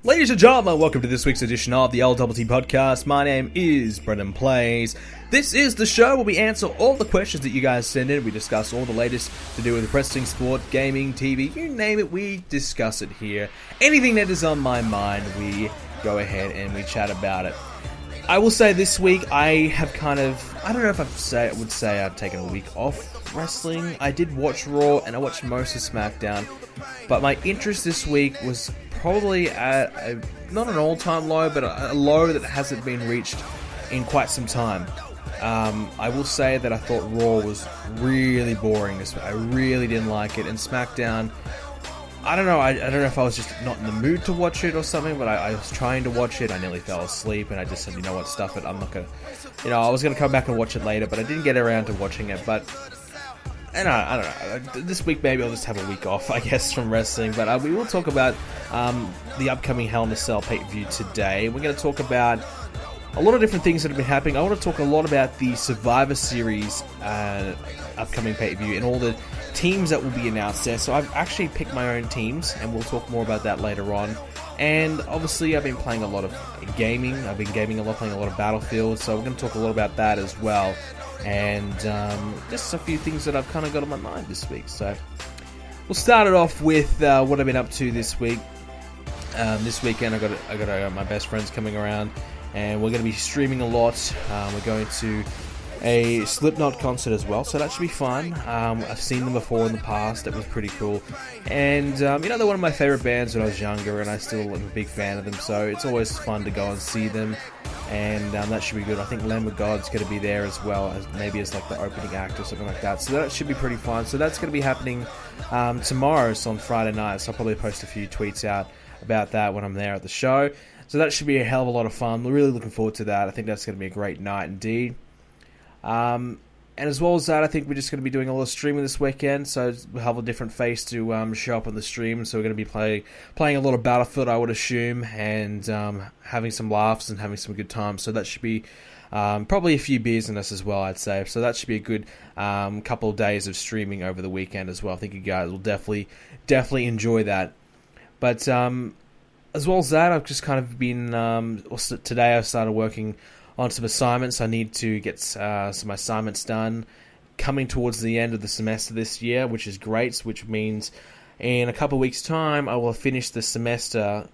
Ladies and gentlemen, welcome to this week's edition of the LTT Podcast. My name is BrendenPlayz. This is the show where we answer all the questions that you guys send in. We discuss all the latest to do with wrestling, sport, gaming, TV, you name it, we discuss it here. Anything that is on my mind, we go ahead and we chat about it. I will say this week, I have I don't know if I would say I've taken a week off wrestling. I did watch Raw and I watched most of Smackdown, but my interest this week was probably at not an all-time low, but a low that hasn't been reached in quite some time. I will say that I thought Raw was really boring this week. I really didn't like it, and Smackdown, I don't know if I was just not in the mood to watch it or something, but I was trying to watch it. I nearly fell asleep, and I just said, you know what, stuff it. I'm not going to, I was going to come back and watch it later, but I didn't get around to watching it. But and I don't know. This week maybe I'll just have a week off, I guess, from wrestling. But we will talk about the upcoming Hell in a Cell pay-per-view today. We're going to talk about a lot of different things that have been happening. I want to talk a lot about the Survivor Series upcoming pay-per-view and all the teams that will be announced there. So I've actually picked my own teams, and we'll talk more about that later on. And obviously I've been playing a lot of gaming. I've been gaming a lot, playing a lot of Battlefield. So we're going to talk a lot about that as well. And just a few things that I've kind of got on my mind this week. So we'll start it off with what I've been up to this week. This weekend I got my best friends coming around, and we're going to be streaming a lot. We're going to a Slipknot concert as well, so that should be fun. I've seen them before in the past. It was pretty cool. And they're one of my favorite bands when I was younger, and I still am a big fan of them, so it's always fun to go and see them. And that should be good. I think Lamb of God's going to be there as well, as maybe as like the opening act or something like that. So that should be pretty fun. So that's going to be happening tomorrow, so on Friday night. So I'll probably post a few tweets out about that when I'm there at the show. So that should be a hell of a lot of fun. We're really looking forward to that. I think that's going to be a great night indeed. And as well as that, I think we're just going to be doing a lot of streaming this weekend, so we'll have a different face to show up on the stream. So we're going to be playing a lot of Battlefield, I would assume, and having some laughs and having some good times. So that should be probably a few beers in us as well, I'd say. So that should be a good couple of days of streaming over the weekend as well. I think you guys will definitely enjoy that. But as well as that, I've just kind of been... today I've started working on some assignments. I need to get some assignments done coming towards the end of the semester this year, which is great, which means in a couple of weeks' time I will finish the semester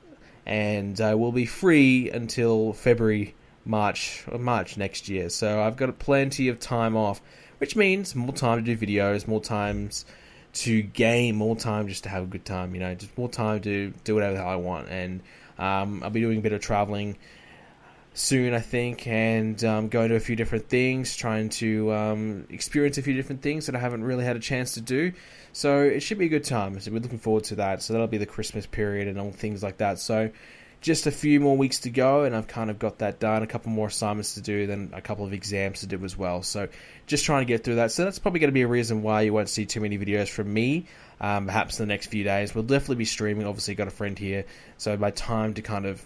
and I will be free until March next year. So I've got plenty of time off, which means more time to do videos, more times to game, more time just to have a good time, just more time to do whatever the hell I want. And I'll be doing a bit of traveling soon, I think, and going to a few different things, trying to experience a few different things that I haven't really had a chance to do. So it should be a good time. So we're looking forward to that. So that'll be the Christmas period and all things like that. So just a few more weeks to go, and I've kind of got that done. A couple more assignments to do, then a couple of exams to do as well. So just trying to get through that. So that's probably going to be a reason why you won't see too many videos from me. Perhaps in the next few days. We'll definitely be streaming. Obviously, got a friend here, so by time to kind of...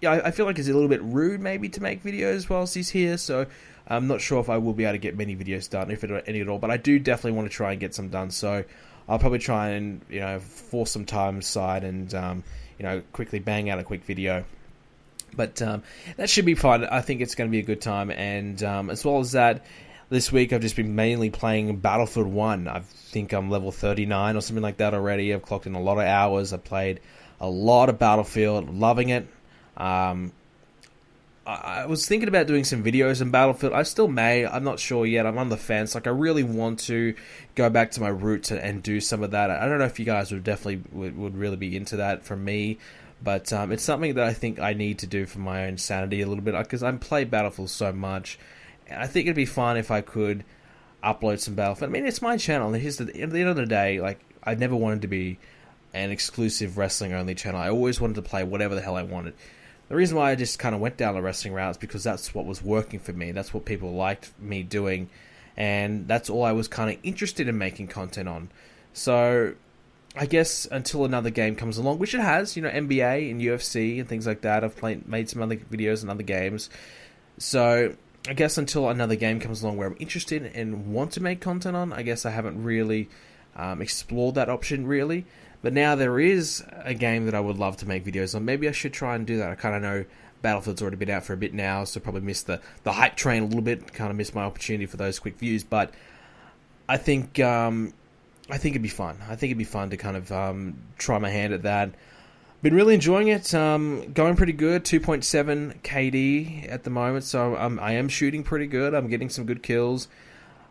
Yeah, I feel like it's a little bit rude maybe to make videos whilst he's here, so I'm not sure if I will be able to get many videos done, if any at all, but I do definitely want to try and get some done, so I'll probably try and, force some time aside and, quickly bang out a quick video. But that should be fun. I think it's going to be a good time, and as well as that, this week I've just been mainly playing Battlefield 1. I think I'm level 39 or something like that already. I've clocked in a lot of hours. I've played a lot of Battlefield, loving it. I was thinking about doing some videos in Battlefield. I still may. I'm not sure yet. I'm on the fence. I really want to go back to my roots and do some of that. I don't know if you guys would definitely would really be into that from me, but it's something that I think I need to do for my own sanity a little bit, because I play Battlefield so much. I think it'd be fun if I could upload some Battlefield. I mean, it's my channel. And at the end of the day, I never wanted to be an exclusive wrestling only channel. I always wanted to play whatever the hell I wanted. The reason why I just kind of went down the wrestling route is because that's what was working for me. That's what people liked me doing. And that's all I was kind of interested in making content on. So I guess until another game comes along, which it has, NBA and UFC and things like that. I've made some other videos and other games. So I guess until another game comes along where I'm interested and want to make content on, I guess I haven't really explored that option really. But now there is a game that I would love to make videos on. Maybe I should try and do that. I kind of know Battlefield's already been out for a bit now, so probably missed the hype train a little bit. Kind of missed my opportunity for those quick views. But I think it'd be fun. I think it'd be fun to kind of try my hand at that. Been really enjoying it. Going pretty good. 2.7 KD at the moment, so I am shooting pretty good. I'm getting some good kills.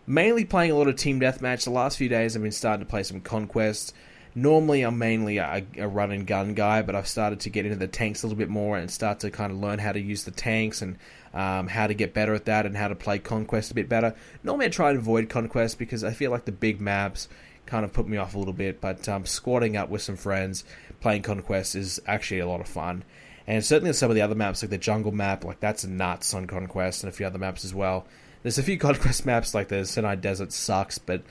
Mainly playing a lot of team deathmatch. The last few days I've been starting to play some Conquest. Normally I'm mainly a run and gun guy, but I've started to get into the tanks a little bit more and start to kind of learn how to use the tanks and how to get better at that and how to play Conquest a bit better. Normally I try to avoid Conquest because I feel like the big maps kind of put me off a little bit, but squatting up with some friends, playing Conquest is actually a lot of fun. And certainly some of the other maps, like the jungle map, like that's nuts on Conquest, and a few other maps as well. There's a few Conquest maps, like the Sinai Desert sucks, but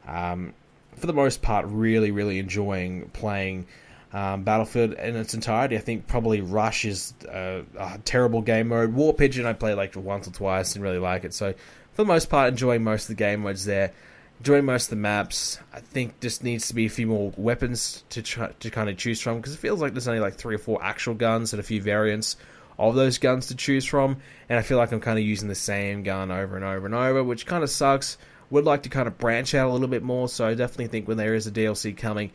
for the most part, really enjoying playing Battlefield in its entirety. I think probably Rush is a terrible game mode. War Pigeon I played like once or twice and really like it. So for the most part, enjoying most of the game modes there. Enjoying most of the maps. I think just needs to be a few more weapons to kind of choose from, because it feels like there's only like 3 or 4 actual guns and a few variants of those guns to choose from, and I feel like I'm kind of using the same gun over and over and over, which kind of sucks. Would like to kind of branch out a little bit more, so I definitely think when there is a DLC coming,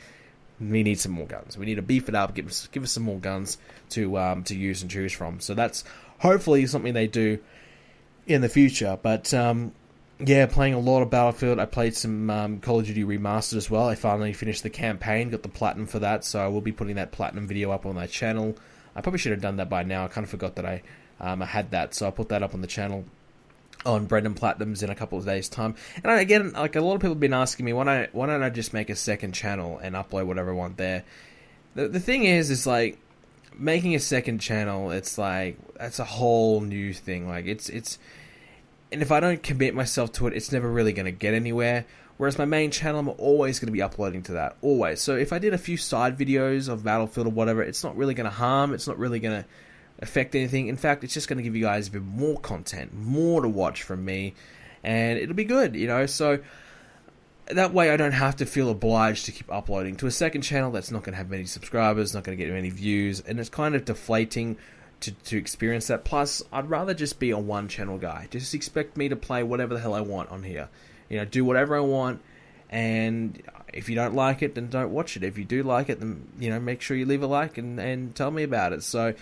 we need some more guns. We need to beef it up, give us some more guns to use and choose from. So that's hopefully something they do in the future. But yeah, playing a lot of Battlefield. I played some Call of Duty Remastered as well. I finally finished the campaign, got the platinum for that, so I will be putting that platinum video up on my channel. I probably should have done that by now. I kind of forgot that I had that, so I'll put that up on the channel on Brendan Platinums in a couple of days' time. And again, like a lot of people have been asking me, why don't I just make a second channel and upload whatever I want there? The thing is like making a second channel. It's like that's a whole new thing. Like it's and if I don't commit myself to it, it's never really going to get anywhere. Whereas my main channel, I'm always going to be uploading to that. Always. So if I did a few side videos of Battlefield or whatever, it's not really going to harm. It's not really going to affect anything. In fact, it's just going to give you guys a bit more content, more to watch from me. And it'll be good, you know. So that way I don't have to feel obliged to keep uploading to a second channel that's not going to have many subscribers, not going to get many views. And it's kind of deflating to experience that. Plus, I'd rather just be a one channel guy. Just expect me to play whatever the hell I want on here. You know, do whatever I want, and if you don't like it, then don't watch it. If you do like it, then, you know, make sure you leave a like and tell me about it. So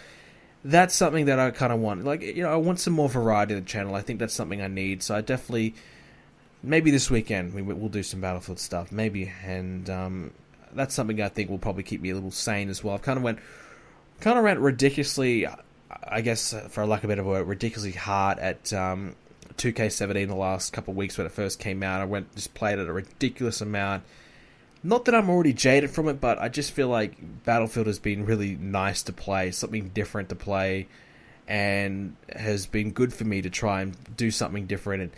that's something that I kind of want. Like, you know, I want some more variety in the channel. I think that's something I need. So I definitely, maybe this weekend we'll do some Battlefield stuff, maybe, and that's something I think will probably keep me a little sane as well. I've kind of went ridiculously, I guess, for lack of a better word, ridiculously hard at 2K17 the last couple of weeks when it first came out. I just played it a ridiculous amount. Not that I'm already jaded from it, but I just feel like Battlefield has been really nice to play, something different to play, and has been good for me to try and do something different. And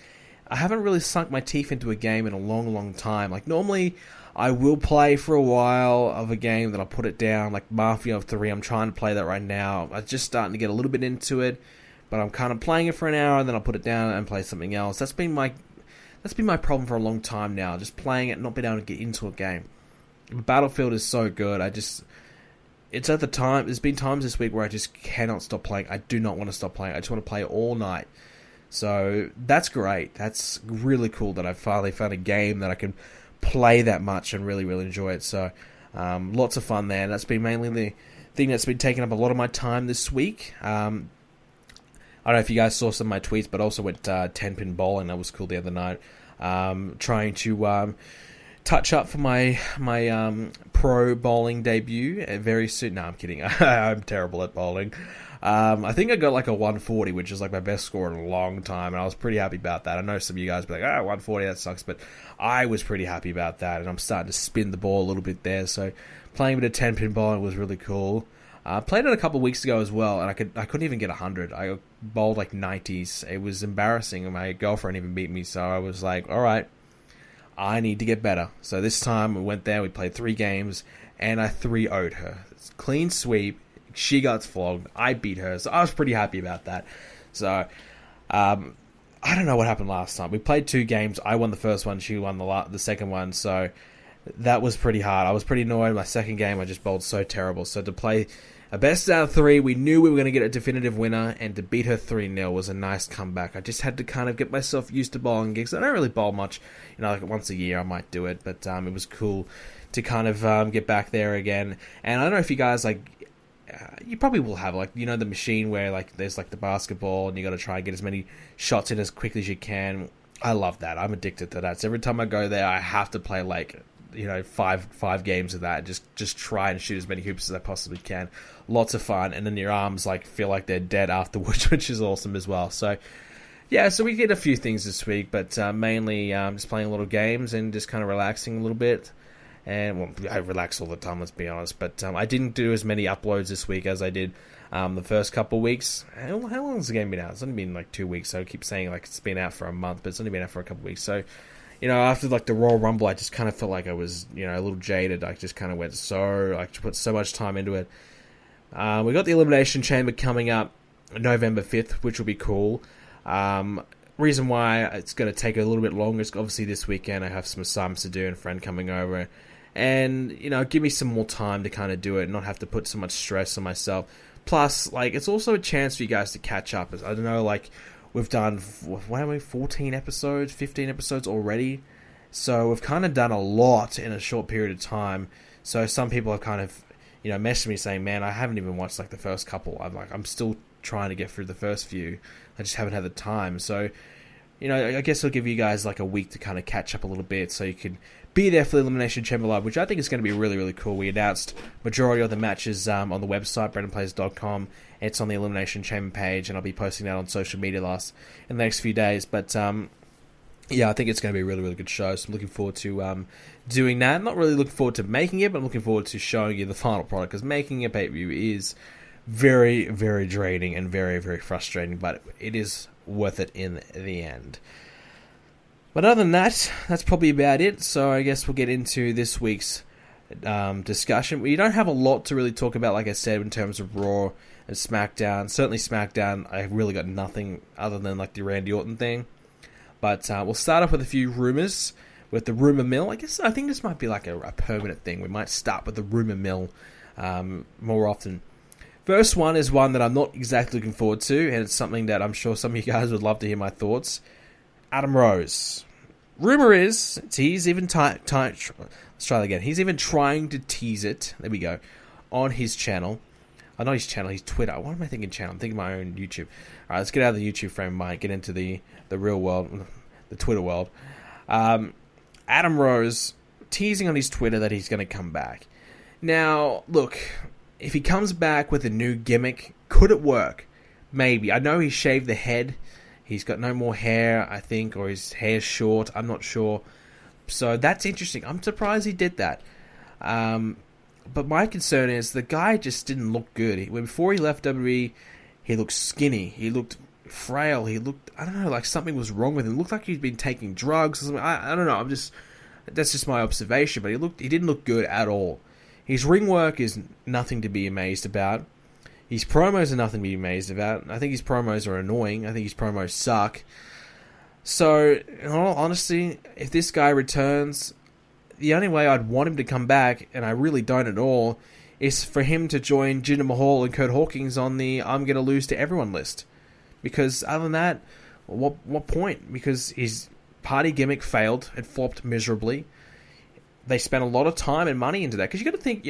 I haven't really sunk my teeth into a game in a long time. Like, normally I will play for a while of a game, then I'll put it down, like Mafia 3. I'm trying to play that right now. I'm just starting to get a little bit into it, but I'm kind of playing it for an hour, and then I'll put it down and play something else. That's been my problem for a long time now, just playing it, not being able to get into a game. Battlefield is so good. It's at the time, there's been times this week where I just cannot stop playing. I do not want to stop playing. I just want to play all night. So that's great. That's really cool that I finally found a game that I can play that much and really enjoy it. So lots of fun there. That's been mainly the thing that's been taking up a lot of my time this week. I don't know if you guys saw some of my tweets, but I also went 10-pin bowling. That was cool the other night. Trying to touch up for my pro bowling debut very soon. No, I'm kidding. I'm terrible at bowling. I think I got like a 140, which is like my best score in a long time, and I was pretty happy about that. I know some of you guys be like, 140, that sucks, but I was pretty happy about that, and I'm starting to spin the ball a little bit there, so playing a bit of 10-pin bowling was really cool. Played it a couple of weeks ago as well, and I couldn't even get 100. I bowled like 90s. It was embarrassing, and my girlfriend even beat me, so I was like, alright, I need to get better. So this time we went there, we played 3 games, and I 3-0'd her. It's clean sweep. She got flogged. I beat her, so I was pretty happy about that. So, I don't know what happened last time. We played 2 games. I won the first one. She won the second one. So, that was pretty hard. I was pretty annoyed. My second game, I just bowled so terrible. So to play a best out of 3, we knew we were going to get a definitive winner, and to beat her 3-0 was a nice comeback. I just had to kind of get myself used to bowling gigs. I don't really bowl much, like once a year I might do it, but it was cool to kind of get back there again. And I don't know if you guys, you probably will have, the machine where, there's, the basketball, and you got to try and get as many shots in as quickly as you can. I love that. I'm addicted to that. So every time I go there, I have to play, five games of that. Just try and shoot as many hoops as I possibly can. Lots of fun. And then your arms, feel like they're dead afterwards, which is awesome as well. So, yeah, so we did a few things this week, but mainly just playing a little games and just kind of relaxing a little bit. And, well, I relax all the time, let's be honest. But I didn't do as many uploads this week as I did the first couple weeks. How long has the game been out? It's only been 2 weeks, so I keep saying it's been out for a month, but it's only been out for a couple weeks. So, after the Royal Rumble, I just kind of felt like I was, a little jaded. I just kind of went put so much time into it. We got the Elimination Chamber coming up November 5th, which will be cool. Reason why it's going to take a little bit longer is obviously this weekend I have some assignments to do and a friend coming over. And, give me some more time to kind of do it and not have to put so much stress on myself. Plus, it's also a chance for you guys to catch up. I don't know, we've done, 14 episodes, 15 episodes already. So we've kind of done a lot in a short period of time. So some people have kind of, messaged me saying, man, I haven't even watched the first couple. I'm still trying to get through the first few. I just haven't had the time. So, I guess I'll give you guys a week to kind of catch up a little bit so you can be there for the Elimination Chamber Live, which I think is going to be really, really cool. We announced majority of the matches on the website, BrendenPlayz.com. It's on the Elimination Chamber page, and I'll be posting that on social media in the next few days. But, yeah, I think it's going to be a really, really good show, so I'm looking forward to doing that. Not really looking forward to making it, but I'm looking forward to showing you the final product, because making a pay-per-view is very, very draining and very, very frustrating, but it is worth it in the end. But other than that, that's probably about it. So I guess we'll get into this week's discussion. We don't have a lot to really talk about, like I said, in terms of Raw and Smackdown. Certainly Smackdown, I really got nothing other than the Randy Orton thing. But we'll start off with a few rumors, with the rumor mill. I think this might be a permanent thing. We might start with the rumor mill more often. First one is one that I'm not exactly looking forward to, and it's something that I'm sure some of you guys would love to hear my thoughts. Adam Rose. Rumor is, he's even let's try that again. He's even trying to tease it, there we go, on his channel. Not his channel, his Twitter. What am I thinking channel? I'm thinking my own YouTube. Alright, let's get out of the YouTube frame, Mike. Get into the real world, the Twitter world. Adam Rose teasing on his Twitter that he's going to come back. Now, look, if he comes back with a new gimmick, could it work? Maybe. I know he shaved the head. He's got no more hair, I think, or his hair's short. I'm not sure. So that's interesting. I'm surprised he did that. But my concern is the guy just didn't look good. Before he left WWE, he looked skinny. He looked frail. He looked, I don't know, something was wrong with him. It looked like he'd been taking drugs or something. I don't know. That's just my observation. But he didn't look good at all. His ring work is nothing to be amazed about. His promos are nothing to be amazed about. I think his promos are annoying. I think his promos suck. So, in all honesty, if this guy returns, the only way I'd want him to come back, and I really don't at all, is for him to join Jinder Mahal and Kurt Hawkins on the I'm going to lose to everyone list. Because other than that, what point? Because his party gimmick failed. It flopped miserably. They spent a lot of time and money into that. Because you got to think,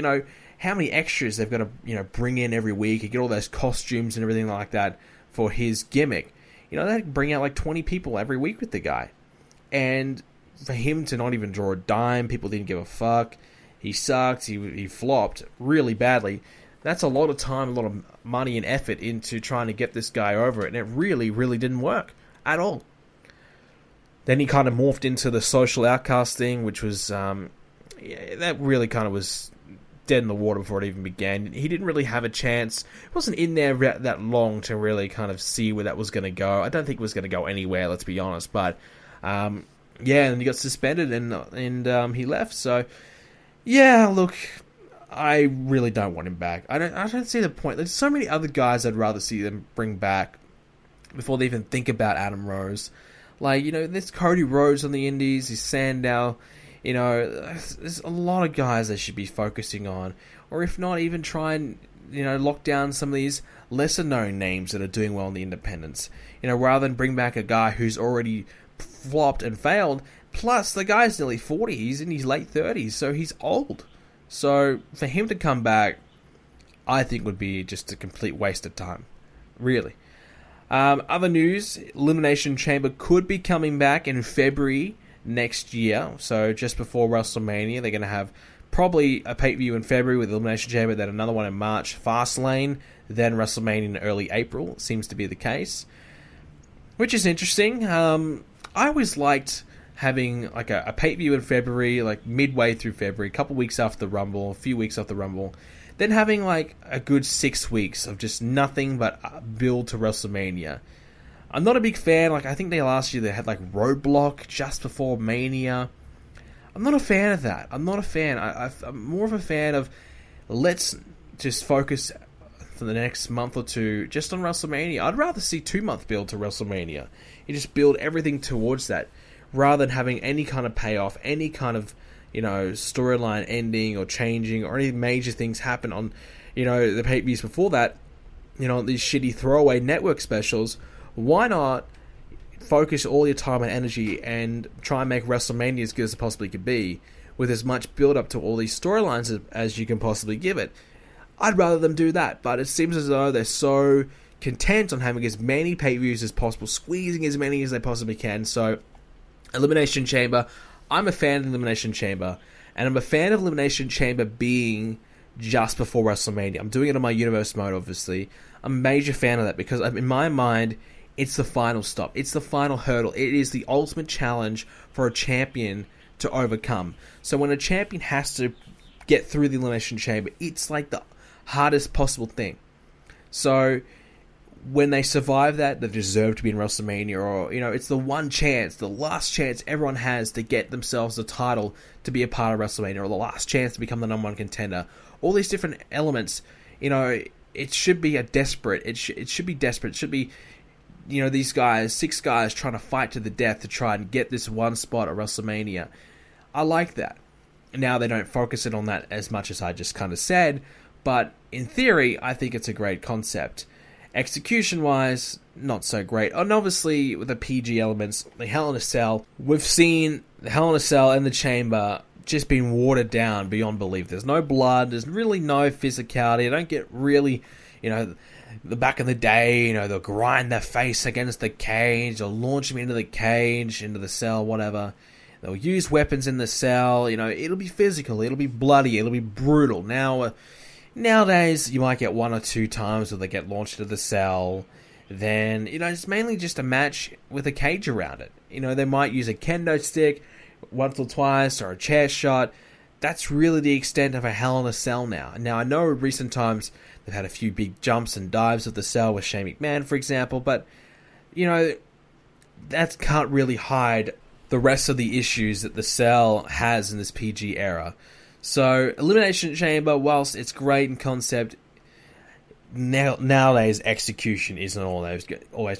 how many extras they've got to, bring in every week and get all those costumes and everything like that for his gimmick. They bring out 20 people every week with the guy. And for him to not even draw a dime, people didn't give a fuck. He sucked. He flopped really badly. That's a lot of time, a lot of money and effort into trying to get this guy over it. And it really, really didn't work at all. Then he kind of morphed into the social outcast thing, which was, that really kind of was dead in the water before it even began. He didn't really have a chance. He wasn't in there that long to really kind of see where that was going to go. I don't think it was going to go anywhere, let's be honest. But, and he got suspended and he left. So, yeah, look, I really don't want him back. I don't see the point. There's so many other guys I'd rather see them bring back before they even think about Adam Rose. There's Cody Rhodes on the Indies, there's Sandow. There's a lot of guys they should be focusing on, or if not, even try and lock down some of these lesser known names that are doing well in the independents. Rather than bring back a guy who's already flopped and failed. Plus, the guy's nearly 40. He's in his late 30s, so he's old. So for him to come back, I think would be just a complete waste of time. Really. Other news, Elimination Chamber could be coming back in February next year. So just before WrestleMania, they're going to have probably a pay-per-view in February with Elimination Chamber, then another one in March, Fastlane, then WrestleMania in early April. Seems to be the case. Which is interesting. I always liked having like a pay-per-view in February, like midway through February, a couple weeks after the Rumble, a few weeks after the Rumble, then having like a good 6 weeks of just nothing but build to WrestleMania. I'm not a big fan. Like I think last year they had like Roadblock just before Mania. I'm not a fan of that. I'm not a fan. I'm more of a fan of let's just focus for the next month or two just on WrestleMania. I'd rather see 2-month build to WrestleMania. You just build everything towards that, rather than having any kind of payoff, any kind of storyline ending or changing, or any major things happen on the pay-per-views before that. These shitty throwaway network specials. Why not focus all your time and energy and try and make WrestleMania as good as it possibly could be, with as much build up to all these storylines as you can possibly give it? I'd rather them do that, but it seems as though they're so content on having as many pay-per-views as possible, squeezing as many as they possibly can. So Elimination Chamber, I'm a fan of Elimination Chamber, and I'm a fan of Elimination Chamber being just before WrestleMania. I'm doing it on my Universe mode, obviously. I'm a major fan of that because in my mind, it's the final stop. It's the final hurdle. It is the ultimate challenge for a champion to overcome. So when a champion has to get through the Elimination Chamber, it's like the hardest possible thing. So when they survive that, they deserve to be in WrestleMania, or it's the one chance, the last chance everyone has to get themselves the title to be a part of WrestleMania, or the last chance to become the number one contender. All these different elements, it should be desperate. It should be desperate. It should be, these guys, 6 guys trying to fight to the death to try and get this one spot at WrestleMania. I like that. Now they don't focus it on that as much as I just kind of said, but in theory, I think it's a great concept. Execution-wise, not so great. And obviously, with the PG elements, the Hell in a Cell, we've seen the Hell in a Cell and the Chamber just being watered down beyond belief. There's no blood, there's really no physicality. I don't get really, the back in the day, they'll grind their face against the cage, they'll launch them into the cage, into the cell, whatever. They'll use weapons in the cell, it'll be physical, it'll be bloody, it'll be brutal. Nowadays, you might get 1 or 2 times where they get launched into the cell. Then, it's mainly just a match with a cage around it. They might use a kendo stick once or twice, or a chair shot. That's really the extent of a Hell in a Cell now. Now, I know in recent times, they've had a few big jumps and dives of the cell with Shane McMahon, for example, but, that can't really hide the rest of the issues that the cell has in this PG era. So, Elimination Chamber, whilst it's great in concept, nowadays execution isn't always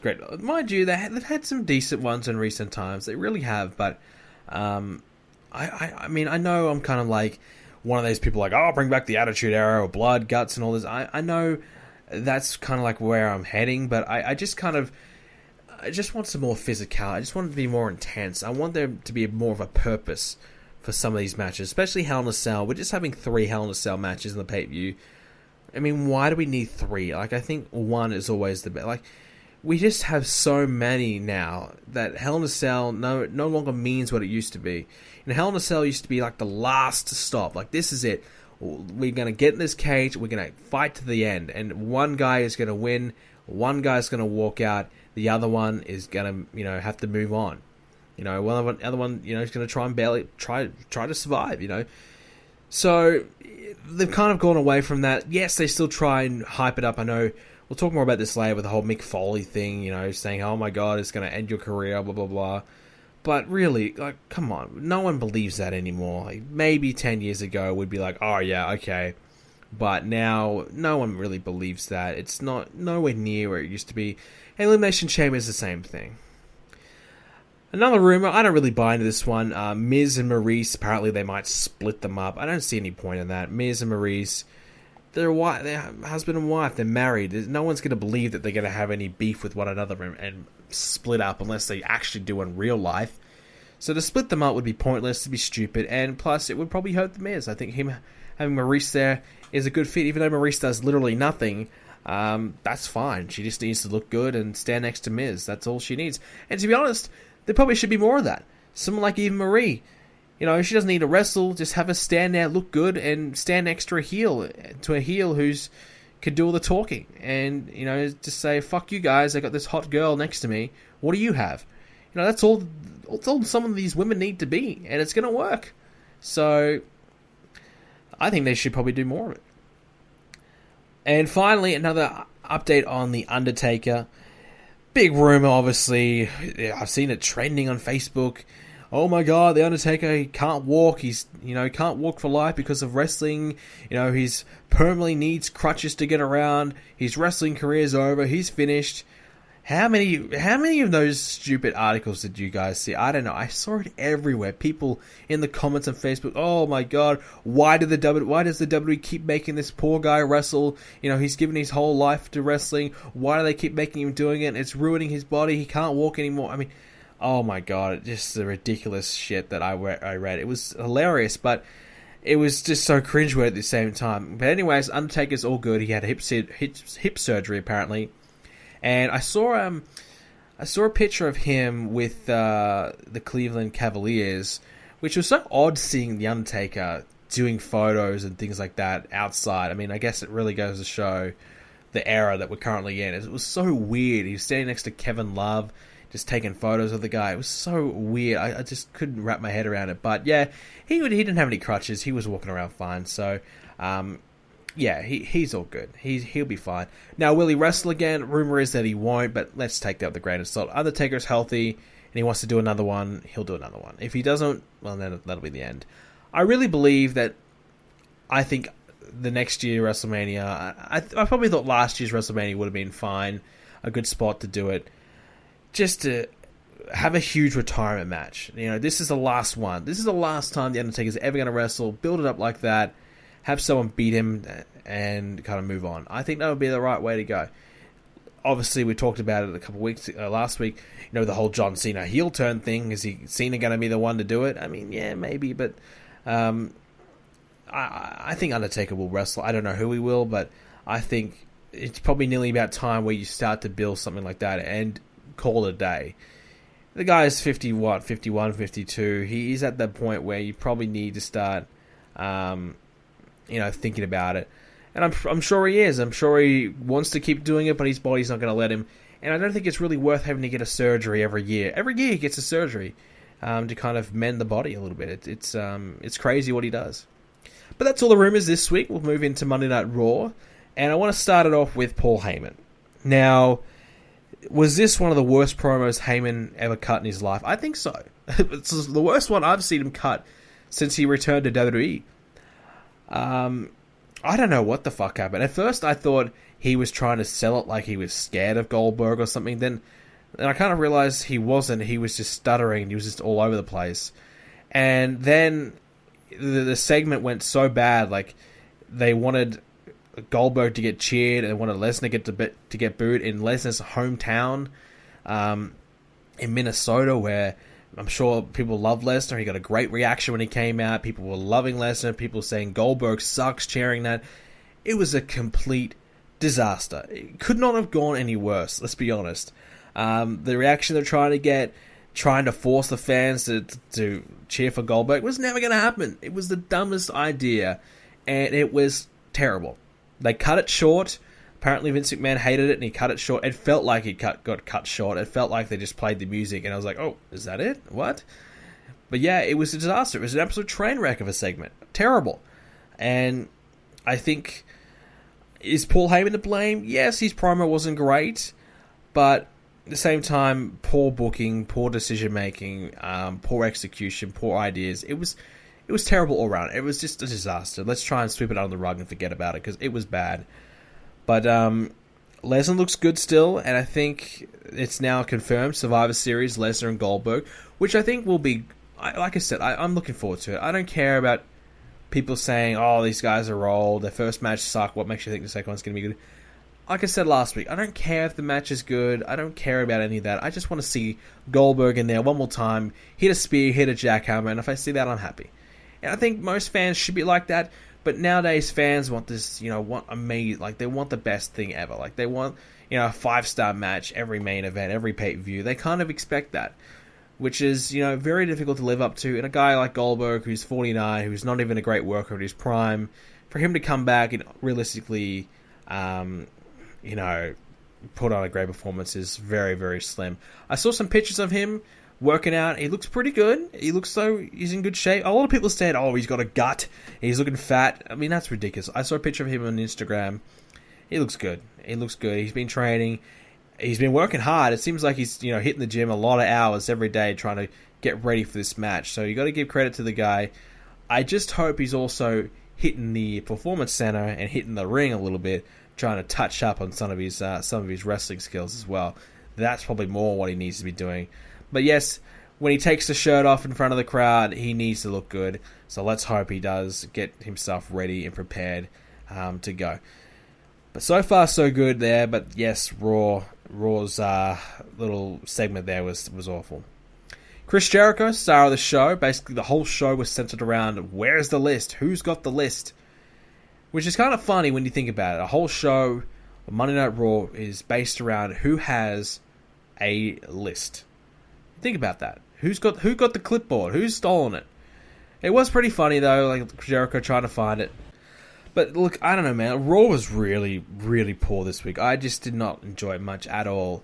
great. Mind you, they've had some decent ones in recent times. They really have, but I know I'm kind of like one of those people like, oh, bring back the Attitude Era or Blood, Guts, and all this. I know that's kind of like where I'm heading, but I just want some more physical. I just want it to be more intense. I want there to be more of a purpose for some of these matches, especially Hell in a Cell. We're just having 3 Hell in a Cell matches in the pay-per-view. I mean, why do we need 3? Like, I think 1 is always the best. Like, we just have so many now that Hell in a Cell no longer means what it used to be. And Hell in a Cell used to be like the last stop. Like, this is it. We're going to get in this cage. We're going to fight to the end. And one guy is going to win. One guy's going to walk out. The other one is going to, have to move on. The other one, is going to try and try to survive, So, they've kind of gone away from that. Yes, they still try and hype it up. I know, we'll talk more about this later with the whole Mick Foley thing, saying, oh my god, it's going to end your career, blah, blah, blah. But really, like, come on, no one believes that anymore. Like, maybe 10 years ago, we'd be like, oh yeah, okay. But now, no one really believes that. It's nowhere near where it used to be. Elimination Chamber is the same thing. Another rumor, I don't really buy into this one. Miz and Maryse, apparently they might split them up. I don't see any point in that. Miz and Maryse, they're husband and wife, they're married. No one's going to believe that they're going to have any beef with one another and split up unless they actually do in real life. So to split them up would be pointless, to be stupid, and plus it would probably hurt the Miz. I think him having Maryse there is a good fit, even though Maryse does literally nothing. That's fine. She just needs to look good and stand next to Miz. That's all she needs. And to be honest, there probably should be more of that. Someone like Eva Marie. You know, she doesn't need to wrestle. Just have her stand there, look good, and stand next to a heel who's can do all the talking. And, you know, just say, fuck you guys, I got this hot girl next to me. What do you have? You know, that's all some of these women need to be. And it's going to work. So, I think they should probably do more of it. And finally, another update on The Undertaker. Big rumor, obviously. I've seen it trending on Facebook. Oh my god, The Undertaker, he can't walk. He's, can't walk for life because of wrestling. He's permanently needs crutches to get around. His wrestling career's over. He's finished. How many of those stupid articles did you guys see? I don't know. I saw it everywhere. People in the comments on Facebook. Oh my god, why does the WWE keep making this poor guy wrestle? He's given his whole life to wrestling. Why do they keep making him doing it? It's ruining his body. He can't walk anymore. I mean, oh my god, just the ridiculous shit that I read. It was hilarious, but it was just so cringeworthy at the same time. But anyways, Undertaker's all good. He had hip surgery apparently. And I saw a picture of him with the Cleveland Cavaliers, which was so odd seeing The Undertaker doing photos and things like that outside. I mean, I guess it really goes to show the era that we're currently in. It was so weird. He was standing next to Kevin Love, just taking photos of the guy. It was so weird. I just couldn't wrap my head around it. But yeah, he didn't have any crutches. He was walking around fine. So, yeah, he's all good. He'll be fine. Now, will he wrestle again? Rumor is that he won't, but let's take that with a grain of salt. Undertaker's healthy, and he wants to do another one. He'll do another one. If he doesn't, well, then that'll be the end. I really believe that. I think the next year WrestleMania. I probably thought last year's WrestleMania would have been fine, a good spot to do it, just to have a huge retirement match. This is the last one. This is the last time the Undertaker's ever going to wrestle. Build it up like that. Have someone beat him and kind of move on. I think that would be the right way to go. Obviously, we talked about it a couple of weeks last week. The whole John Cena heel turn thing. Is Cena going to be the one to do it? I mean, yeah, maybe, but I think Undertaker will wrestle. I don't know who he will, but I think it's probably nearly about time where you start to build something like that and call it a day. The guy is 51, 52. He's at that point where you probably need to start thinking about it. And I'm sure he is. I'm sure he wants to keep doing it, but his body's not going to let him. And I don't think it's really worth having to get a surgery every year. Every year he gets a surgery to kind of mend the body a little bit. It's crazy what he does. But that's all the rumors this week. We'll move into Monday Night Raw. And I want to start it off with Paul Heyman. Now, was this one of the worst promos Heyman ever cut in his life? I think so. It's the worst one I've seen him cut since he returned to WWE. I don't know what the fuck happened. At first, I thought he was trying to sell it like he was scared of Goldberg or something. Then I kind of realized he wasn't. He was just stuttering. He was just all over the place. And then the segment went so bad. Like, they wanted Goldberg to get cheered and they wanted Lesnar to get booed in Lesnar's hometown in Minnesota, where I'm sure people love Lesnar. He got a great reaction when he came out. People were loving Lesnar. People saying Goldberg sucks, cheering that. It was a complete disaster. It could not have gone any worse, let's be honest. The reaction they're trying to get, trying to force the fans to cheer for Goldberg, was never going to happen. It was the dumbest idea, and it was terrible. They cut it short. Apparently Vince McMahon hated it and he cut it short. It felt like it got cut short. It felt like they just played the music and I was like, oh, is that it? What? But yeah, it was a disaster. It was an absolute train wreck of a segment. Terrible. And I think, is Paul Heyman to blame? Yes, his promo wasn't great, but at the same time, poor booking, poor decision making, poor execution, poor ideas. It was terrible all around. It was just a disaster. Let's try and sweep it under the rug and forget about it because it was bad. But Lesnar looks good still, and I think it's now confirmed Survivor Series, Lesnar and Goldberg, which I think will be, like I said, I'm looking forward to it. I don't care about people saying, oh, these guys are old, their first match sucked, what makes you think the second one's going to be good? Like I said last week, I don't care if the match is good, I don't care about any of that, I just want to see Goldberg in there one more time, hit a spear, hit a jackhammer, and if I see that, I'm happy. And I think most fans should be like that, but nowadays fans want this, want amazing, like they want the best thing ever, like they want, a 5-star match every main event, every pay-per-view, they kind of expect that, which is, very difficult to live up to, and a guy like Goldberg, who's 49, who's not even a great worker at his prime, for him to come back and realistically, put on a great performance is very, very slim. I saw some pictures of him working out. He looks pretty good. He looks so he's in good shape. A lot of people said, oh, he's got a gut. He's looking fat. I mean, that's ridiculous. I saw a picture of him on Instagram. He looks good. He looks good. He's been training. He's been working hard. It seems like he's, hitting the gym a lot of hours every day trying to get ready for this match. So you got to give credit to the guy. I just hope he's also hitting the performance center and hitting the ring a little bit, trying to touch up on some of his wrestling skills as well. That's probably more what he needs to be doing. But yes, when he takes the shirt off in front of the crowd, he needs to look good. So let's hope he does get himself ready and prepared to go. But so far, so good there. But yes, Raw's little segment there was awful. Chris Jericho, star of the show. Basically, the whole show was centered around where's the list? Who's got the list? Which is kind of funny when you think about it. A whole show, Monday Night Raw, is based around who has a list. Think about that. Who got the clipboard? Who's stolen it? It was pretty funny though, like Jericho trying to find it. But look, I don't know, man. Raw was really, really poor this week. I just did not enjoy it much at all.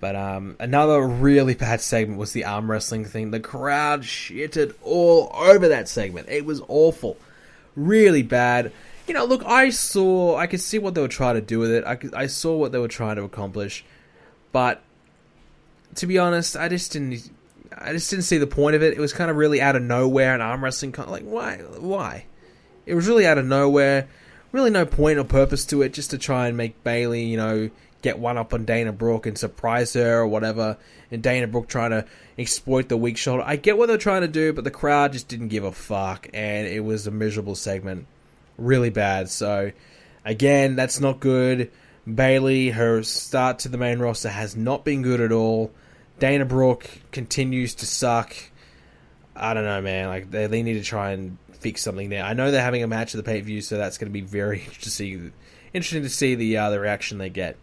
But another really bad segment was the arm wrestling thing. The crowd shitted all over that segment. It was awful. Really bad. Look, I could see what they were trying to do with it. I saw what they were trying to accomplish. But to be honest, I just didn't see the point of it. It was kind of really out of nowhere, an arm wrestling like why? It was really out of nowhere. Really no point or purpose to it, just to try and make Bayley, get one up on Dana Brooke and surprise her or whatever. And Dana Brooke trying to exploit the weak shoulder. I get what they're trying to do, but the crowd just didn't give a fuck, and it was a miserable segment. Really bad. So, again, that's not good. Bayley, her start to the main roster has not been good at all. Dana Brooke continues to suck. I don't know, man. Like they need to try and fix something there. I know they're having a match at the pay-per-view, so that's going to be very interesting to see the reaction they get.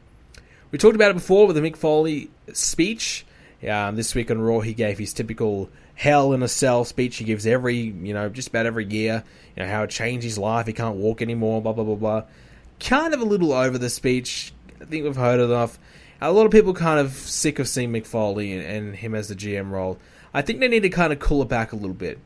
We talked about it before with the Mick Foley speech. This week on Raw, he gave his typical Hell in a Cell speech he gives just about every year. How it changed his life. He can't walk anymore, blah, blah, blah, blah. Kind of a little over the speech. I think we've heard enough. A lot of people kind of sick of seeing Mick Foley and him as the GM role. I think they need to kind of cool it back a little bit.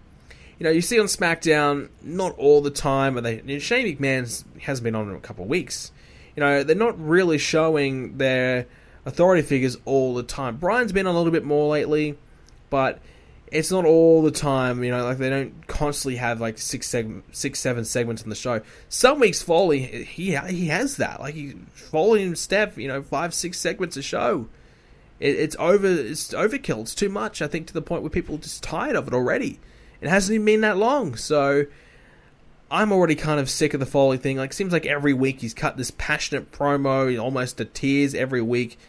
You see on Smackdown, not all the time, but Shane McMahon hasn't been on in a couple of weeks. They're not really showing their authority figures all the time. Bryan's been on a little bit more lately, but it's not all the time, like they don't constantly have like 7 segments in the show. Some weeks Foley, he has that. Like Foley and Steph, 5-6 segments a show. It's overkill. It's too much, I think, to the point where people are just tired of it already. It hasn't even been that long, so I'm already kind of sick of the Foley thing. Like, it seems like every week he's cut this passionate promo, almost to tears every week.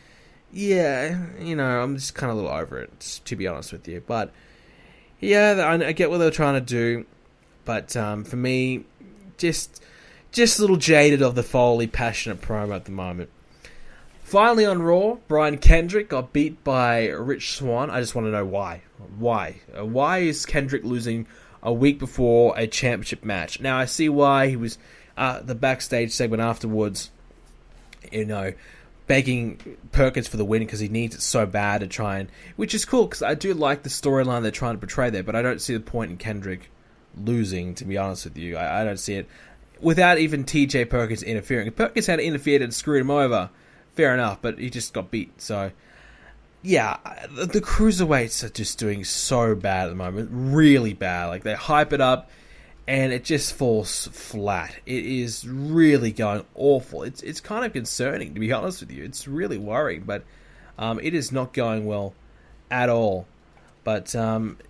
Yeah, I'm just kind of a little over it, to be honest with you. But yeah, I get what they're trying to do, but for me, just a little jaded of the Foley passionate promo at the moment. Finally on Raw, Brian Kendrick got beat by Rich Swann. I just want to know why. Why is Kendrick losing a week before a championship match? Now, I see why he was the backstage segment afterwards, begging Perkins for the win because he needs it so bad to try and... Which is cool, because I do like the storyline they're trying to portray there, but I don't see the point in Kendrick losing, to be honest with you. I don't see it. Without even TJ Perkins interfering. If Perkins had interfered and screwed him over, fair enough, but he just got beat, so... Yeah, the Cruiserweights are just doing so bad at the moment. Really bad. Like, they hype it up, and it just falls flat. It is really going awful. It's kind of concerning, to be honest with you. It's really worrying, but it is not going well at all. But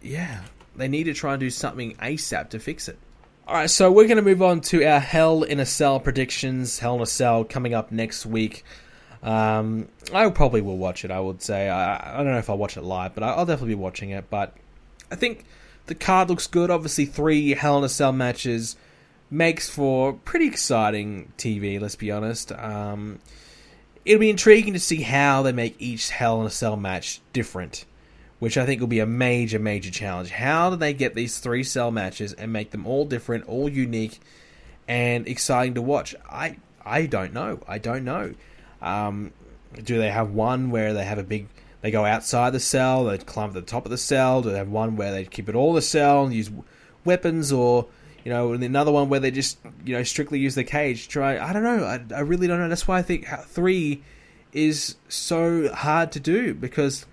yeah, they need to try and do something ASAP to fix it. Alright, so we're going to move on to our Hell in a Cell predictions. Hell in a Cell coming up next week. I probably will watch it, I would say. I don't know if I'll watch it live, but I'll definitely be watching it. But I think the card looks good. Obviously, 3 Hell in a Cell matches makes for pretty exciting TV, let's be honest. It'll be intriguing to see how they make each Hell in a Cell match different, which I think will be a major, major challenge. How do they get these 3 cell matches and make them all different, all unique, and exciting to watch? I don't know. I don't know. Do they have one where they have they go outside the cell, they climb to the top of the cell? Do they have one where they keep it all in the cell and use weapons, or another one where they just strictly use the cage? I don't know. I really don't know. That's why I think 3 is so hard to do, because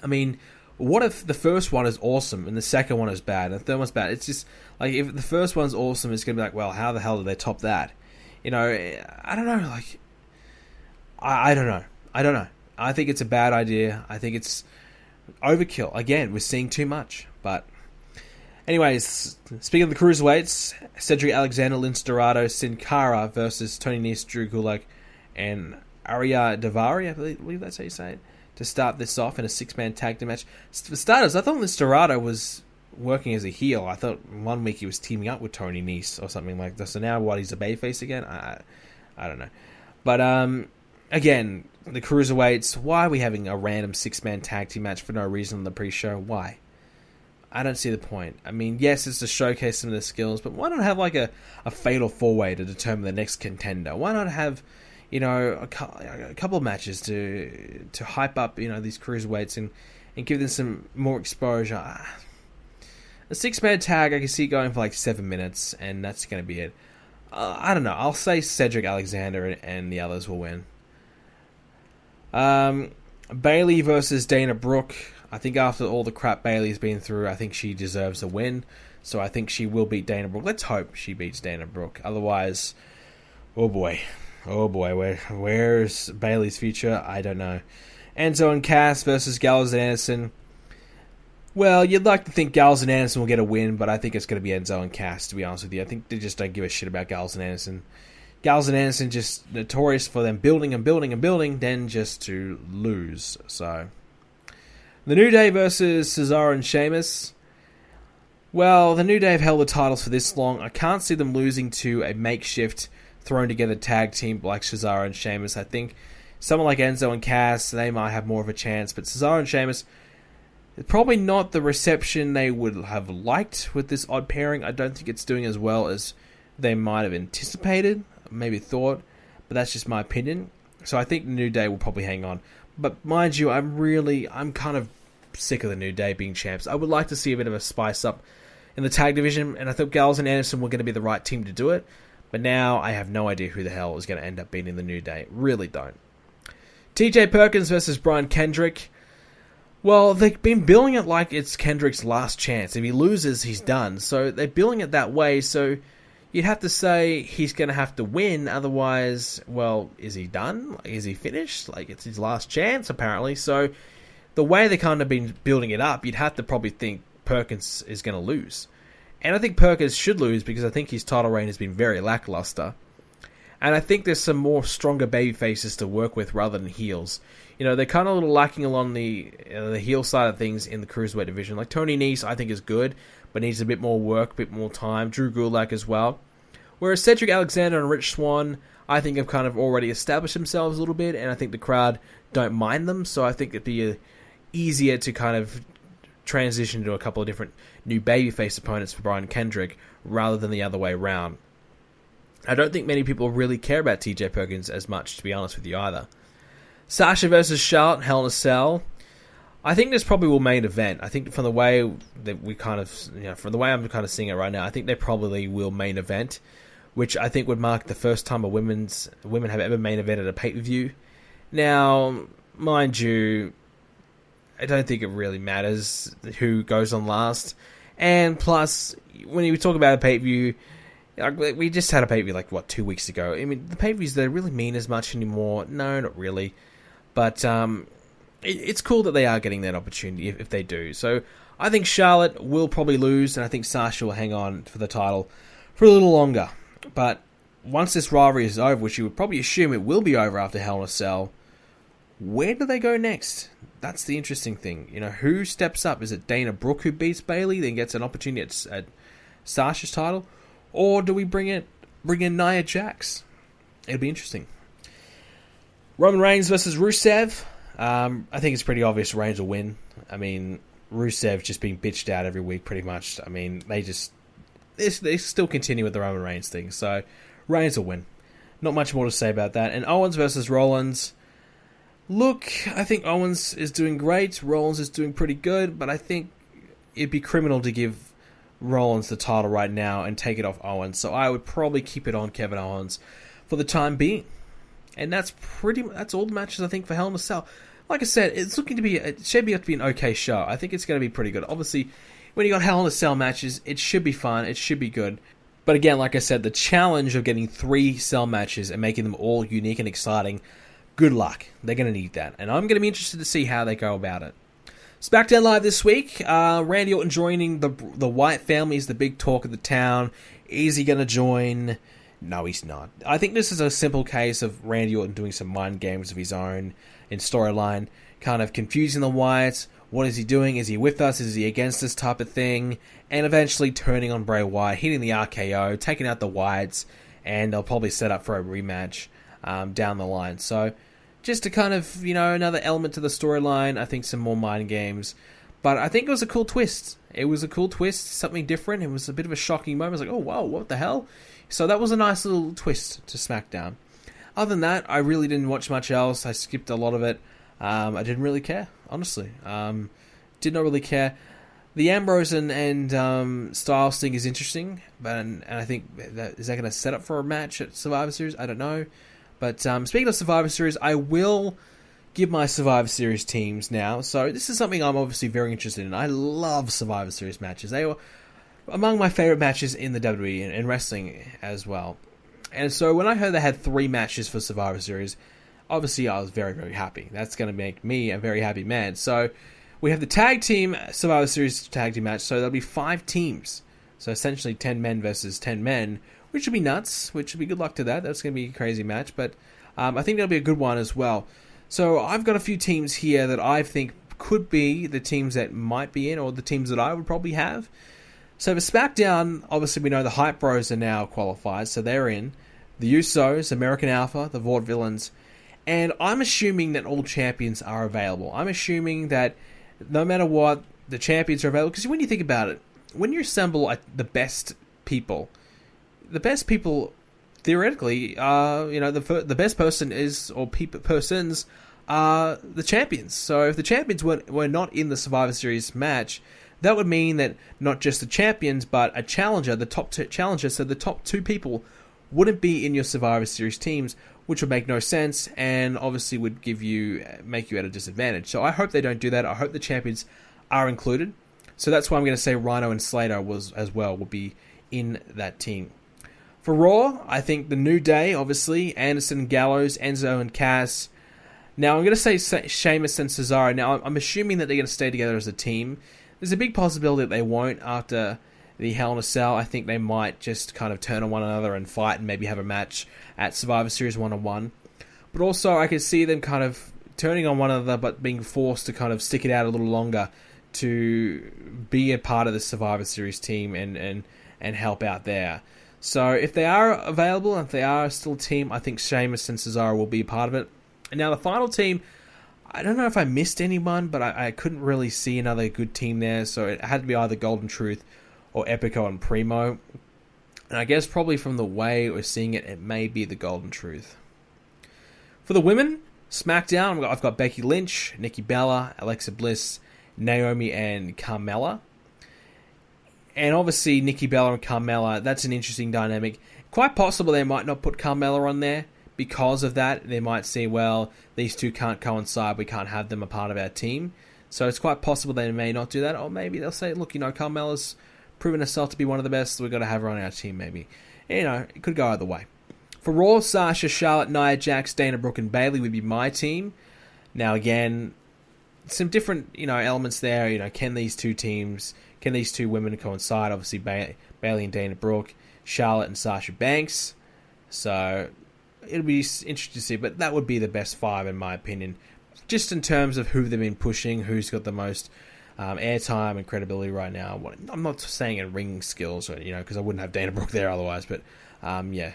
I mean, what if the first one is awesome and the second one is bad and the third one's bad? It's just like, if the first one's awesome, it's gonna be like, well, how the hell did they top that? I don't know. Like, I don't know. I don't know. I think it's a bad idea. I think it's overkill. Again, we're seeing too much. But anyways, speaking of the cruiserweights, Cedric Alexander, Lince Dorado, Sin Cara versus Tony Nese, Drew Gulak, and Arya Daivari, I believe that's how you say it, to start this off in a 6-man tag team match. For starters, I thought Lince Dorado was working as a heel. I thought one week he was teaming up with Tony Nese or something like that. So now he's a babyface again? I don't know. But again, the cruiserweights, why are we having a random 6-man tag team match for no reason on the pre-show? Why? I don't see the point. I mean, yes, it's to showcase some of their skills, but why not have like a fatal 4-way to determine the next contender? Why not have a couple of matches to hype up these cruiserweights and give them some more exposure? A 6-man tag, I can see going for like 7 minutes, and that's going to be it. I don't know. I'll say Cedric Alexander and the others will win. Bayley versus Dana Brooke. I think after all the crap Bayley's been through, I think she deserves a win. So I think she will beat Dana Brooke. Let's hope she beats Dana Brooke. Otherwise, oh boy, where's Bayley's future? I don't know. Enzo and Cass versus Gallows and Anderson. Well, you'd like to think Gallows and Anderson will get a win, but I think it's going to be Enzo and Cass, to be honest with you. I think they just don't give a shit about Gallows and Anderson. Gallows and Anderson just notorious for them building and building and building, then just to lose. So, the New Day versus Cesaro and Sheamus. Well, the New Day have held the titles for this long. I can't see them losing to a makeshift, thrown together tag team like Cesaro and Sheamus. I think someone like Enzo and Cass, they might have more of a chance, but Cesaro and Sheamus, probably not the reception they would have liked with this odd pairing. I don't think it's doing as well as they might have anticipated, maybe thought, but that's just my opinion. So I think the New Day will probably hang on. But mind you, I'm kind of sick of the New Day being champs. I would like to see a bit of a spice up in the tag division, and I thought Gallows and Anderson were going to be the right team to do it, but now I have no idea who the hell is going to end up being in the New Day. Really don't. TJ Perkins versus Brian Kendrick. Well, they've been billing it like it's Kendrick's last chance. If he loses, he's done. So they're billing it that way, so you'd have to say he's going to have to win. Otherwise, well, is he done? Is he finished? Like, it's his last chance, apparently. So the way they kind of been building it up, you'd have to probably think Perkins is going to lose. And I think Perkins should lose because I think his title reign has been very lackluster. And I think there's some more stronger baby faces to work with rather than heels. They're kind of a little lacking along the heel side of things in the Cruiserweight division. Like Tony Nese, I think is good, but needs a bit more work, a bit more time. Drew Gulak as well. Whereas Cedric Alexander and Rich Swann, I think have kind of already established themselves a little bit, and I think the crowd don't mind them, so I think it'd be easier to kind of transition to a couple of different new babyface opponents for Brian Kendrick rather than the other way around. I don't think many people really care about TJ Perkins as much, to be honest with you, either. Sasha versus Charlotte, Hell in a Cell. I think this probably will main event. I think from the way that we kind of, from the way I'm kind of seeing it right now, I think they probably will main event, which I think would mark the first time women have ever main evented a pay-per-view. Now, mind you, I don't think it really matters who goes on last. And plus, when you talk about a pay-per-view, we just had a pay-per-view 2 weeks ago. I mean, the pay-per-views, they really mean as much anymore. No, not really. But it's cool that they are getting that opportunity if they do. So I think Charlotte will probably lose, and I think Sasha will hang on for the title for a little longer. But once this rivalry is over, which you would probably assume it will be over after Hell in a Cell, where do they go next? That's the interesting thing. Who steps up? Is it Dana Brooke who beats Bayley, then gets an opportunity at Sasha's title? Or do we bring in Nia Jax? It'll be interesting. Roman Reigns versus Rusev. I think it's pretty obvious Reigns will win. I mean, Rusev just being bitched out every week pretty much. I mean, they still continue with the Roman Reigns thing. So, Reigns will win. Not much more to say about that. And Owens versus Rollins. Look, I think Owens is doing great. Rollins is doing pretty good. But I think it'd be criminal to give Rollins the title right now and take it off Owens. So I would probably keep it on Kevin Owens for the time being. And that's all the matches I think for Hell in a Cell. Like I said, it should be an okay show. I think it's going to be pretty good. Obviously, when you got Hell in a Cell matches, it should be fun. It should be good. But again, like I said, the challenge of getting 3 Cell matches and making them all unique and exciting, good luck. They're going to need that. And I'm going to be interested to see how they go about it. Smackdown Live this week, Randy Orton joining the Wyatt Family is the big talk of the town. Is he going to join? No, he's not. I think this is a simple case of Randy Orton doing some mind games of his own in storyline, kind of confusing the Wyatts. What is he doing? Is he with us? Is he against us type of thing? And eventually turning on Bray Wyatt, hitting the RKO, taking out the Wyatts, and they'll probably set up for a rematch down the line. So, just to kind of, another element to the storyline. I think some more mind games. But I think it was a cool twist. It was a cool twist, something different. It was a bit of a shocking moment. I was like, oh, wow, what the hell? So that was a nice little twist to SmackDown. Other than that, I really didn't watch much else. I skipped a lot of it. I didn't really care, honestly. Did not really care. The Ambrose and Styles thing is interesting, but and I think is that going to set up for a match at Survivor Series? I don't know. But speaking of Survivor Series, I will give my Survivor Series teams now. So this is something I'm obviously very interested in. I love Survivor Series matches. They were among my favorite matches in the WWE and wrestling as well. And so when I heard they had 3 matches for Survivor Series, obviously I was very, very happy. That's going to make me a very happy man. So we have the tag team Survivor Series tag team match. So there'll be 5 teams. So essentially 10 men versus 10 men, which would be nuts, which would be good luck to that. That's going to be a crazy match. But I think that'll be a good one as well. So I've got a few teams here that I think could be the teams that might be in, or the teams that I would probably have. So for SmackDown, obviously we know the Hype Bros are now qualified, so they're in. The Usos, American Alpha, the Vaudevillains, and I'm assuming that all champions are available. I'm assuming that no matter what, the champions are available, because when you think about it, when you assemble the best people theoretically are, the best person is, or persons are the champions. So if the champions were not in the Survivor Series match, that would mean that not just the champions, but a challenger, the top 2 challenger, so the top 2 people wouldn't be in your Survivor Series teams, which would make no sense, and obviously would make you at a disadvantage. So I hope they don't do that. I hope the champions are included. So that's why I'm going to say Rhino and Slater will be in that team. For Raw, I think the New Day, obviously, Anderson, Gallows, Enzo, and Cass. Now I'm going to say Sheamus and Cesaro. Now I'm assuming that they're going to stay together as a team. There's a big possibility that they won't after the Hell in a Cell. I think they might just kind of turn on one another and fight and maybe have a match at Survivor Series 1-on-1. But also I could see them kind of turning on one another but being forced to kind of stick it out a little longer to be a part of the Survivor Series team and help out there. So if they are available, and if they are still a team, I think Sheamus and Cesaro will be a part of it. And now the final team, I don't know if I missed anyone, but I couldn't really see another good team there, so it had to be either Golden Truth or Epico and Primo. And I guess probably from the way we're seeing it, it may be the Golden Truth. For the women, SmackDown, I've got Becky Lynch, Nikki Bella, Alexa Bliss, Naomi, and Carmella. And obviously, Nikki Bella and Carmella, that's an interesting dynamic. Quite possible they might not put Carmella on there. Because of that, they might say, well, these two can't coincide, we can't have them a part of our team. So it's quite possible they may not do that, or maybe they'll say, look, Carmella's proven herself to be one of the best, so we've got to have her on our team maybe. It could go either way. For Raw, Sasha, Charlotte, Nia Jax, Dana Brooke, and Bayley would be my team. Now again, some different elements there. Can these two women coincide? Obviously, Bayley and Dana Brooke, Charlotte and Sasha Banks. So it'll be interesting to see, but that would be the best 5 in my opinion. Just in terms of who they've been pushing, who's got the most airtime and credibility right now. I'm not saying in ring skills, because I wouldn't have Dana Brooke there otherwise. But yeah.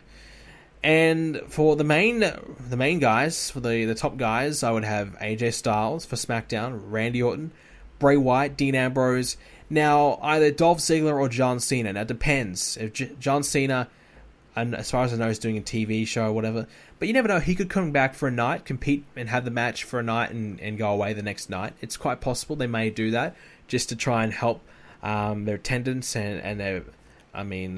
And for the main guys, for the top guys, I would have AJ Styles for SmackDown, Randy Orton, Bray Wyatt, Dean Ambrose. Now either Dolph Ziggler or John Cena. Now it depends. If John Cena, and as far as I know, is doing a TV show or whatever. But you never know. He could come back for a night, compete, and have the match for a night and go away the next night. It's quite possible they may do that just to try and help their attendance and their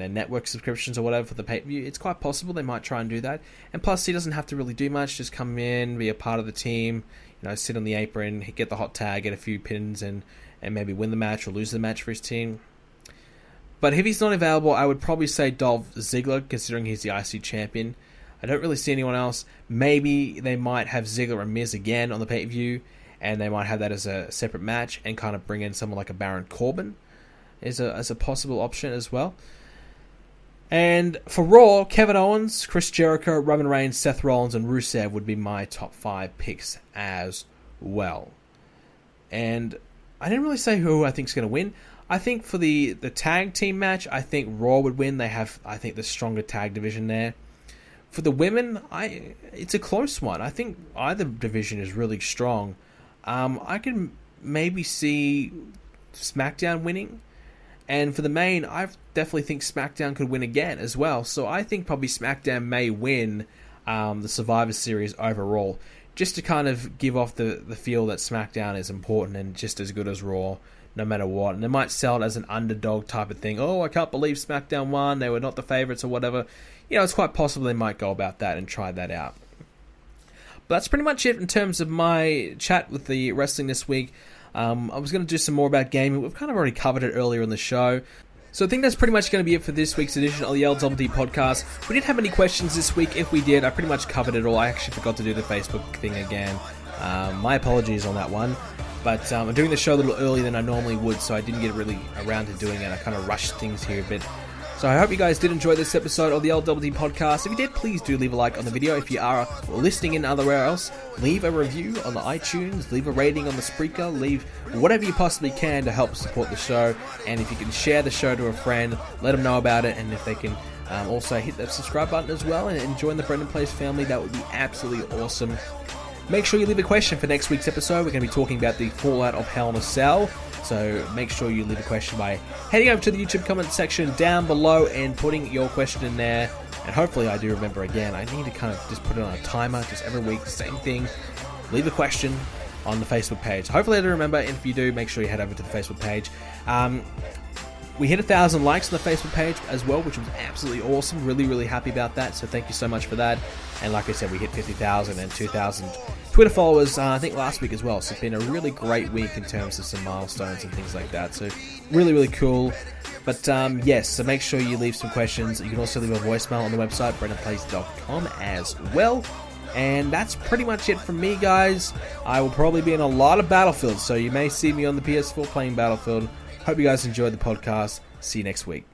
network subscriptions or whatever for the pay-per-view. It's quite possible they might try and do that. And plus, he doesn't have to really do much. Just come in, be a part of the team, sit on the apron, get the hot tag, get a few pins, and maybe win the match or lose the match for his team. But if he's not available, I would probably say Dolph Ziggler, considering he's the IC champion. I don't really see anyone else. Maybe they might have Ziggler and Miz again on the pay-per-view, and they might have that as a separate match and kind of bring in someone like a Baron Corbin as a possible option as well. And for Raw, Kevin Owens, Chris Jericho, Roman Reigns, Seth Rollins, and Rusev would be my top 5 picks as well. And I didn't really say who I think is going to win. I think for the tag team match, I think Raw would win. They have, I think, the stronger tag division there. For the women, it's a close one. I think either division is really strong. I can maybe see SmackDown winning. And for the main, I definitely think SmackDown could win again as well. So I think probably SmackDown may win the Survivor Series overall, just to kind of give off the feel that SmackDown is important and just as good as Raw, no matter what. And they might sell it as an underdog type of thing. Oh, I can't believe SmackDown won. They were not the favorites or whatever. It's quite possible they might go about that and try that out. But that's pretty much it in terms of my chat with the wrestling this week. I was going to do some more about gaming. We've kind of already covered it earlier in the show. So I think that's pretty much going to be it for this week's edition of the LTT Podcast. We didn't have any questions this week. If we did, I pretty much covered it all. I actually forgot to do the Facebook thing again. My apologies on that one. But I'm doing the show a little earlier than I normally would, so I didn't get really around to doing it. I kind of rushed things here a bit. So I hope you guys did enjoy this episode of the LTT Podcast. If you did, please do leave a like on the video. If you are listening in otherwhere else, leave a review on the iTunes, leave a rating on the Spreaker, leave whatever you possibly can to help support the show. And if you can share the show to a friend, let them know about it. And if they can also hit the subscribe button as well and join the BrendenPlayz family, that would be absolutely awesome. Make sure you leave a question for next week's episode. We're going to be talking about the fallout of Hell in a Cell. So make sure you leave a question by heading over to the YouTube comment section down below and putting your question in there. And hopefully I do remember again. I need to kind of just put it on a timer, just every week, same thing. Leave a question on the Facebook page. Hopefully I do remember, and if you do, make sure you head over to the Facebook page. We hit 1,000 likes on the Facebook page as well, which was absolutely awesome. Really, really happy about that. So thank you so much for that. And like I said, we hit 50,000 and 2,000 Twitter followers, I think last week as well. So it's been a really great week in terms of some milestones and things like that. So really, really cool. But yes, so make sure you leave some questions. You can also leave a voicemail on the website, BrendenPlayz.com as well. And that's pretty much it from me, guys. I will probably be in a lot of Battlefield, so you may see me on the PS4 playing Battlefield. Hope you guys enjoyed the podcast. See you next week.